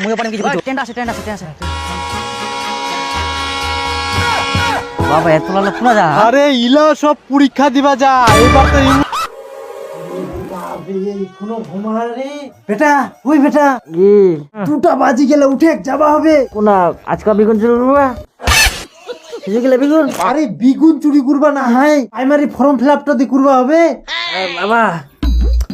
মুই পারিম কিছু ট্রেন্ড আছে বাবা এত লাল শোনা যা আরে ইলা সব পরীক্ষা দিবা যা এবার তো বেটা ওই বেটা ই 2টা বাজি গেলে উঠে যাবা হবে। কোনা আজকা বিগুন চুরি করবা কিছু গেলে বিগুন আরে বিগুন চুরি করবা না হাই প্রাইমারি ফর্ম ফিলআপটা দি করবা হবে। বাবা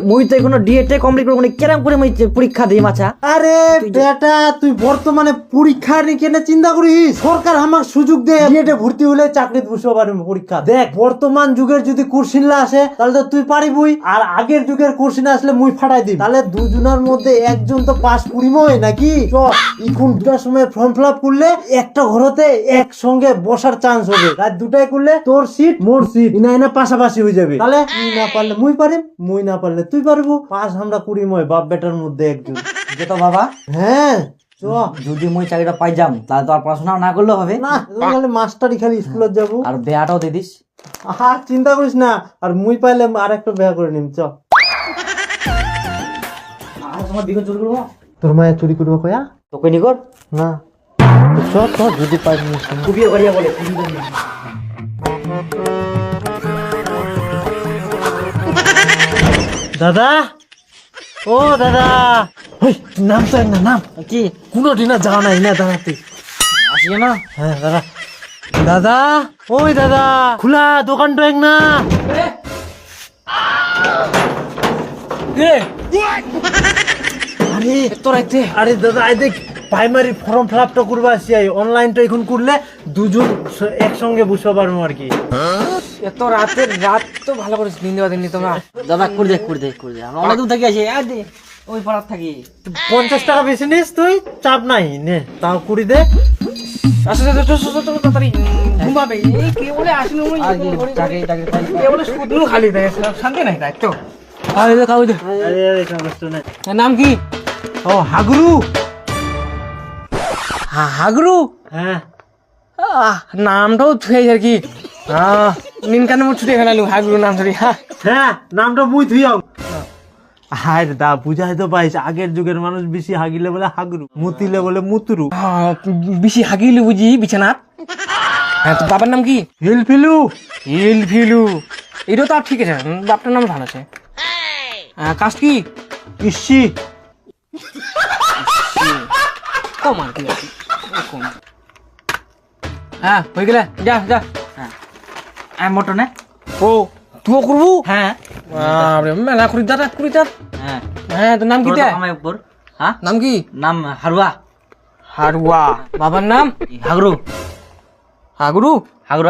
মুই তো কোনো ডিএটে কমপ্লিট করব না কেরাম করে মুই পরীক্ষা দেই মাছা আরে বেটা তুই বর্তমানে পরীক্ষা নিয়ে কেন চিন্তা করিস? সরকার আমাকে সুযোগ দেয় বিএডে ভর্তি হলে চাকরিতে বসে পারবি পরীক্ষা দেখ। বর্তমান যুগের যদি কোশ্চিনলা আসে তাহলে তো তুই পারিবই, আর আগের যুগের কোশ্চিন আসলে মুই ফাটাই দিই। তাহলে দুজনের মধ্যে একজন তো পাস করিমই নাকি? চ এখন 2টার সময় ফর্ম ফিল আপ করলে একটা ঘরতে একসঙ্গে বসার চান্স হবে। রাত 2টায় করলে তোর সিট মোর সিট ইনা পাশাপাশি হয়ে যাবে। তাহলে তুই না পারলে মুই পারিম, মুই না পারলে তুই পারবো। পাস আমরা করিমই বাপ বেটার মধ্যে একজন। যে তো বাবা হ্যাঁ চ। যদি মুই চাকরিটা পাই যাম তাহলে তো আর পড়াশোনা না করলেও হবে না তাহলে মাস্টারই খালি স্কুলে যাবো। আর বেয়াটাও দিয়ে দিস। আহা চিন্তা করিস না, আর মুই পাইলে আর একটা বিয়া করে নিম। চ আর তোমার বিগুন চুরি করবো তোর মায়ের চুরি করবো কয়া তো কই নি কর না চ চ যদি পাই কুপিয়ে করিয়া বলে দাদা ও দাদা ওই নাম তো না নাম কি কোনো দিনা যাওয়া নাই না দাঁড়াতে। আসিয়ে না হ্যাঁ দাদা দাদা ওই দাদা খোলা দোকানটা এক না আরে তোর আইতে আরে দাদা আই দেখ প্রাইমারি ফর্ম ফিল আপটা করবা আসি অনলাইনটা এখন করলে দুজন একসঙ্গে বসে পারবো আর কি। এত রাতের রাত তো ভালো করে নিন্দে বাদিনি তোমরা দাদা করে দে আমরা অনেক দূর থেকে আসি আর দে ওই পাড়ার থাকি 50 টাকা বেশি নিস তুই, চাপ নাই নে তাও কুড়ি দে। আচ্ছা তাড়াতাড়ি ঘুমাবে এই কে বলে আসলে ওই চাকরি কে বলে শুধু খালি দেয় শান্তি নাই তাই তো আরে দে কাউই দে আরে আরে কাগজ তো নাই। নাম কি ও হাগরু। হাগরু হ্যাঁ নামটাও থুয়ে আর কি নিন কানে মোট ছুটে ফেলালু হাগরু নাম ধরি হ্যাঁ নামটা মুই থুইয়াও। হায় দা বুঝাই তো পাইস আগের যুগের মানুষ বেশি হাগিলে বলে হাগরু, মুতিলে বলে মুতুরু। বেশি হাগিলু বুঝি বিছানা। হ্যাঁ তো বাবার নাম কি? হিলফিলু। হিলফিলু এটা তো ঠিক আছে, বাপটার নাম ভালো আছে। কাস্ট কি? ইসি কম আর কি কম। হ্যাঁ হয়ে গেলে যা যা হ্যাঁ মটনে ও তুইও করবো। হ্যাঁ মেলা করি দাঁড়া হ্যাঁ হ্যাঁ তোর নাম কি? হ্যাঁ নাম কি? নাম হারুয়া। হারুয়া বাবার নাম হাগরু। হাগরু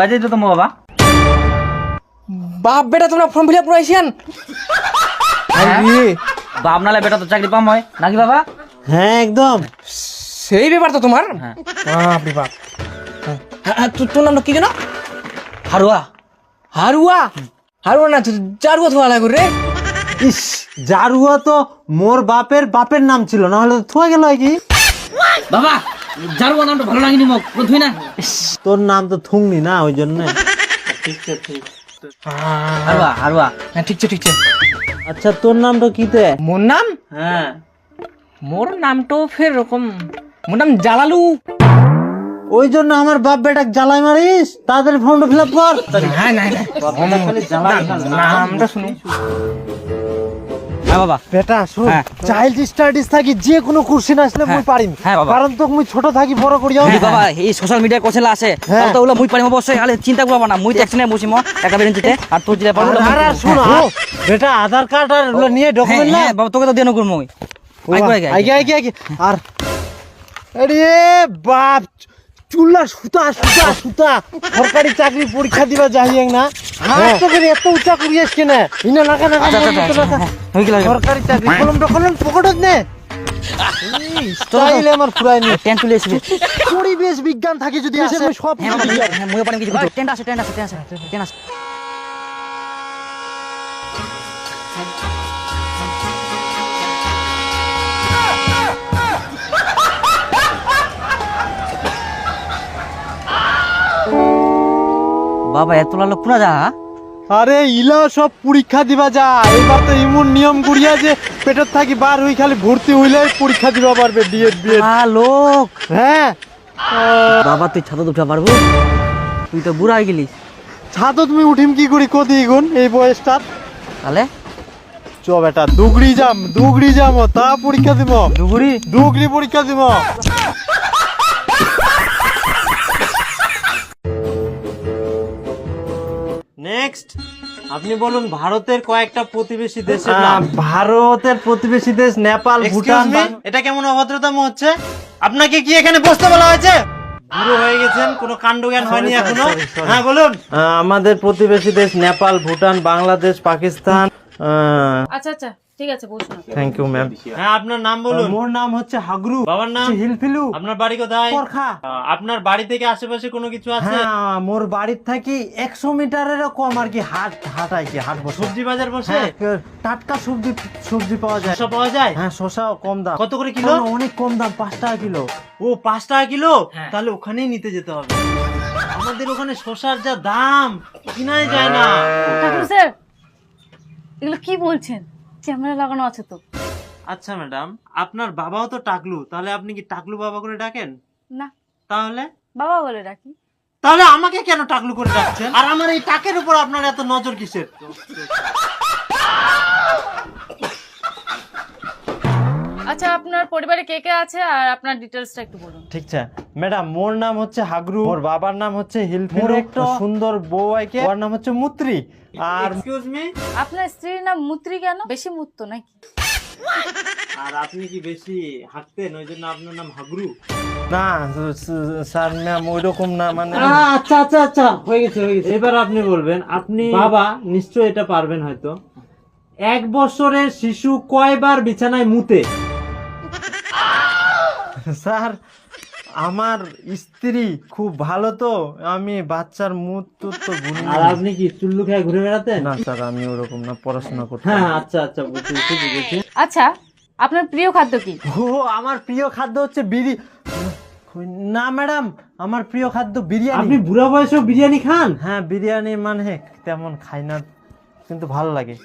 আজ তো তোমার বাবা বাপ বেটা তোমরা ফর্ম ফিল আপ করাইছেন? বাপ নালে বেটা তো চাকরি পাম হয় নাকি বাবা? হ্যাঁ একদম সেই ব্যাপার তো তোমার। বাপ তোর নামটা কি জানো? হারুয়া না চারুয়া থোয়া লাগু রে। ইস জারুয়া তো মোর বাপের নাম ছিল, না হলে থুয়া গেল কি বাবা জারুয়া নামটা ভালো লাগেনি মোক বুঝবি না। তোর নাম তো থুংনি না ওই জন্য। হারুয়া হ্যাঁ ঠিক আছে। আচ্ছা তোর নামটা কিতে? মোর নাম? হ্যাঁ মোর নামটাও ফের রকম, মোর নাম জালালু। ওই জন্য আমার বাপ বেটাক জ্বালাই মারিস? তাদের ফর্মটা ফিল আপ কর। নামটা শুনি। হ্যাঁ বাবা বেটা শুন, হ্যাঁ। চাইল্ড স্টাডিজ থাকি যে কোনো কোশ্চেন আসলে মুই পারিম। হ্যাঁ বাবা। কারণ তো মুই ছোট থাকি বড় করিয়াও বাবা এই সোশ্যাল মিডিয়া কোছেলা আছে হ্যাঁ। তো ওগুলো মুই পারিম অবশ্যই, আলে চিন্তা করবা না, মুই ট্যাক্সিনে বসিম একটা বেরেন্সিতে আর তোর যেটা পারবো। আর শুন বেটা আধার কার্ড আর ওগুলো নিয়ে ডকুমেন্ট না। হ্যাঁ বাবা তোকে তো দেন করব মুই আগে আর আরে বাপ চুল্লা সুতা সরকারি চাকরি পরীক্ষা দিবা যাইয়েন না হাত তো করে এত উঁচা করিয়াস কেন ইনা নাকা হই গেল সরকারি চাকরি কলমটা পকেটত নে স্টাইল আমার ফুরাইনি। টেন চলে আসবে পরিবেশ বিজ্ঞান থাকি যদি আসে আমি সব হ্যাঁ বাবা হ্যাঁ মুই পারিম কিছু টেন আছে বাবা এত লাল পুরা যা। আরে ইলা সব পরীক্ষা দিবা যা এবার তো এমন নিয়ম করিয়া যে পেটের থাকি বার হই খালি ভর্তি হইলে পরীক্ষা দিবা পারবে ডিএড বিএড। লোক হ্যাঁ বাবা তুই ছাতা উঠা পারবো? তুই তো বুড়া হয়ে গেলিস। ছাতো তুমি উঠিম কি করি কদি গুণ এই বয়সটা। তাহলে চ বেটা দুগড়ি যাম তা পরীক্ষা দিব। দুগড়ি পরীক্ষা দিব। নেক্সট আপনি বলুন ভারতের কয়েকটা প্রতিবেশী দেশের নাম। ভারতের প্রতিবেশী দেশ নেপাল, ভুটান। এটা কেমন অভদ্রতাম হচ্ছে? আপনাকে কি এখানে বসতে বলা হয়েছে? বুড়ো হয়ে গেছেন, কোনো কাণ্ডজ্ঞান হয়নি এখনো। হ্যাঁ বলুন। আমাদের প্রতিবেশী দেশ নেপাল, ভুটান, বাংলাদেশ, পাকিস্তান। আচ্ছা আচ্ছা ঠিক আছে বসুন। Thank you ma'am. হ্যাঁ আপনার নাম বলুন। মোর নাম হচ্ছে হাগরু। বাবার নাম হিলফিলু। আপনার বাড়ি কোথায়? পরখা। আপনার বাড়ি থেকে আশেপাশে কোনো কিছু আছে? হ্যাঁ মোর বাড়ির থাকি 100 মিটারেরও কম আর কি হাট বসে। সবজি বাজার বসে? টাটকা সবজি পাওয়া যায়। শসা পাওয়া যায়? হ্যাঁ শসা কম দাম। কত করে কিলো? অনেক কম দাম, 5 টাকা কিলো। ও 5 টাকা কিলো? তাহলে ওখানেই নিতে যেতে হবে। আমাদের ওখানে শসার যা দাম কিনাই যায় না। ঠাকুর স্যার এগুলো কি বলছেন? ক্যামেরা লাগানো আছে তো। আচ্ছা ম্যাডাম, আপনার বাবাও তো টাকলু, তাহলে আপনি কি টাকলু বাবা করে ডাকেন? না তাহলে বাবা বলে ডাকি। তাহলে আমাকে কেন টাকলু করে ডাকছেন? আর আমার এই টাকের উপর আপনার এত নজর কিসের? আচ্ছা আপনার পরিবারে কে কে আছে আর আপনার ডিটেইলসটা একটু বলুন। ঠিক আছে ম্যাডাম, মোর নাম হচ্ছে হাগরু, মোর বাবার নাম হচ্ছে হিলফিল, একটা সুন্দর বউ আইকে, ওর নাম হচ্ছে মুত্রি। আর এক্সকিউজ মি, আপনার স্ত্রীর নাম মুত্রি কেন? বেশি মুত্তো নাকি? আর আপনি কি বেশি হাঁটতেন ওই জন্য আপনার নাম হাগরু? না স্যার ম্যাম ওইরকম না, মানে আচ্ছা আচ্ছা আচ্ছা হয়ে গেছে। এবার আপনি বলবেন, আপনি বাবা নিশ্চয় এটা পারবেন হয়তো। 1 বছরের শিশু কয়বার বিছানায় মুতে? স্যার আমার স্ত্রী খুব ভালো তো, আমি বাচ্চার মুত তো গুনি। আর আপনি কি চুল্লু খেয়ে ঘুরে বেড়াতেন? না স্যার আমি ওরকম না, পড়াশোনা করতাম। হ্যাঁ আচ্ছা আচ্ছা বুঝেছি। আচ্ছা আপনার প্রিয় খাদ্য কি? ও আমার প্রিয় খাদ্য হচ্ছে না ম্যাডাম, আমার প্রিয় খাদ্য বিরিয়ানি। আপনি বুড়া বয়সেও বিরিয়ানি খান? হ্যাঁ বিরিয়ানি মানে তেমন খাই না, কিন্তু ভালো লাগে।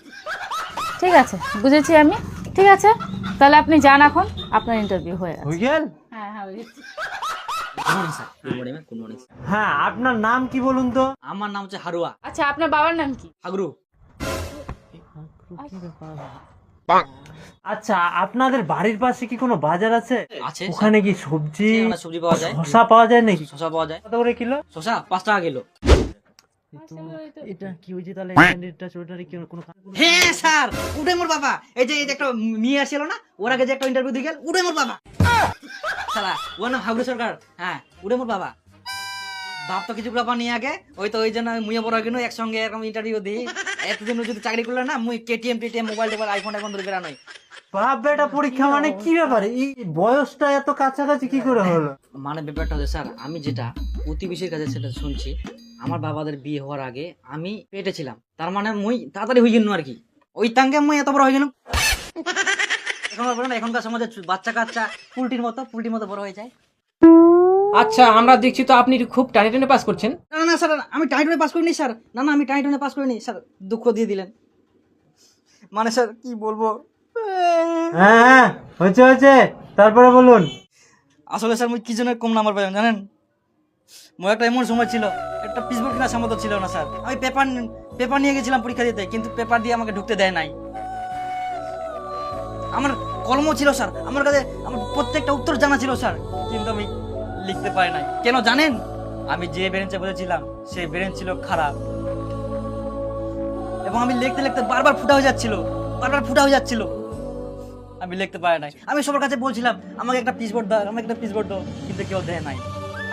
ঠিক আছে বুঝেছি আমি। ঠিক আছে তাহলে আপনি যান, এখন আপনার ইন্টারভিউ হয়ে গেছে। হয়ে গেল? হ্যাঁ হয়ে গেছে। হ্যাঁ আপনার নাম কি বলুন তো? আমার নাম হচ্ছে হারুয়া। আচ্ছা আপনার বাবার নাম কি? হাগরু। আচ্ছা আপনাদের বাড়ির পাশে কি কোনো বাজার আছে? আছে। ওখানে কি সবজি পাওয়া যায়? শসা পাওয়া যায় নাকি? শসা পাওয়া যায়। কত করে কিলো? শসা 5 টাকা কিলো। এটা কি হইছে তাহলে? এটা চোটারি কি কোনো? হ্যাঁ স্যার উঠে মোর বাবা। এই যে একটা মেয়ে আসছিল না, ওর আগে যে একটা ইন্টারভিউ দিয়ে গেল, উঠে মোর বাবা। শালা ওর নাম হাগরু সরকার। হ্যাঁ উঠে মোর বাবা। বাপ তো কিছু ব্যাপার নিয়ে আগে ওই জন্য মুয়ে বড় কিনো একসঙ্গে এরকম ইন্টারভিউ দিই। এতদিন যদি চাকরি করলে না, মুই কেটিএম মোবাইল টোবাইল আইফোন ধরে বেরানোই। বাপ বেটা পরীক্ষা মানে কি ব্যাপারে? এই বয়সটা এত কাছাকাছি কি করে হলো? মানে ব্যাপারটা হচ্ছে স্যার, আমি যেটা প্রতিবেশীর কাছে সেটা শুনছি, আমার বাবাদের বিয়ে হওয়ার আগে আমি পেটে ছিলাম, তার মানে মুই তাড়াতাড়ি হয়ে গেল আর কি। ওই তাঙ্গে মুই এত বড় হয়ে গেলাম। এখনকার সমাজে বাচ্চা কাচ্চা পুলটির মতো বড় হয়ে যায়। আচ্ছা আমরা দেখছি তো আপনি খুব টানে টানে পাস করছেন। না না স্যার আমি টাইটনে পাস করিনি স্যার। না আমি টাইটনে পাস করিনি স্যার, দুঃখ দিয়ে দিলেন। মানে স্যার কি বলবো? হ্যাঁ হয়েছে তারপরে বলুন। আসলে স্যার মুই কি জন্য কম নাম্বার পাইলাম জানেন? মোর একটা এমন সময় ছিল, একটা পিসবুক কেনার সামর্থ্য ছিল না স্যার। আমি পেপার নিয়ে গেছিলাম পরীক্ষা দিতে, কিন্তু পেপার দিয়ে আমাকে ঢুকতে দেয় নাই। আমার কলমও ছিল স্যার, আমার কাছে আমার প্রত্যেকটা উত্তর জানা ছিল স্যার, কিন্তু আমি লিখতে পারি নাই। কেন জানেন? আমি যে বেঞ্চে বসেছিলাম সেই বেঞ্চ ছিল খারাপ, এবং আমি লিখতে বারবার ফুটা হয়ে যাচ্ছিল। আমি লিখতে পারি নাই। আমি সবার কাছে বলছিলাম আমাকে একটা পিচবোর্ড দাও, কিন্তু কেউ দেয় নাই।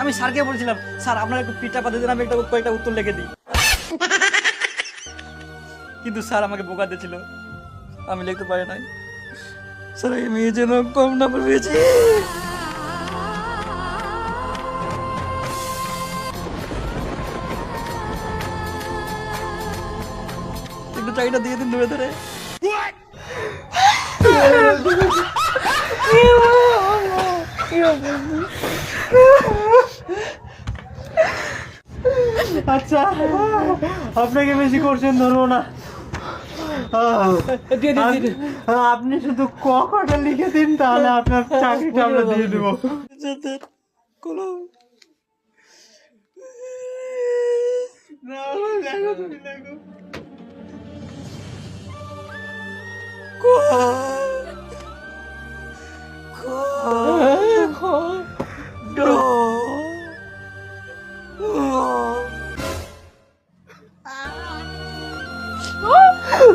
আমি স্যারকে বলছিলাম, স্যার আপনার একটু পিঠটা পাতে দিন, আমি কয়েকটা উত্তর লিখে দিই। কিন্তু স্যার আমাকে বোকা দিয়েছিল, আমি লিখতে পারি নাই। স্যার আমি যেন কম নাম্বার পেয়েছি। একটু চাকরিটা দিয়ে দিন ধরে। আচ্ছা আপনাকে বেশি করছেন ধরবো না। দিয়ে দে, দিয়ে দে। আপনি শুধু কটা লিখে দিন, তাহলে আপনার চাকরিটা আমরা দিয়ে দেবো।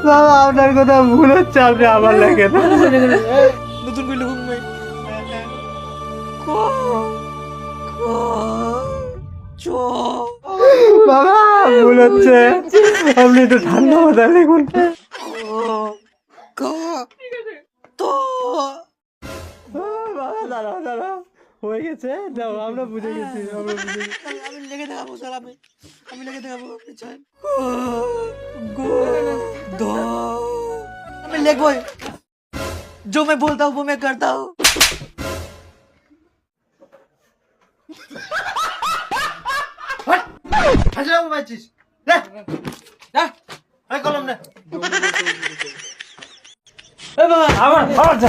বাবা আপনার কথা ভুল হচ্ছে, আপনি আবার লেখেন। নতুন করে লিখুন ভাই। বাবা ভুল হচ্ছে, আপনি একটু ঠান্ডা মাথায় লিখুন। বাবা দাঁড়াও দাঁড়াও, হয়ে গেছে, দাও, আমরা বুঝে গেছি, আমরা বুঝে গেছি। আমি লিখে দেখাবো স্যার, আমি লিখে দেখাবো, আপনি চান। मैं लिखो, जो मैं बोलता हूँ वो मैं करता हूँ। হাসিনা ঘুমাচ্ছিস? লে, যা। এই কলম নে। এ বাবা, আবার যা।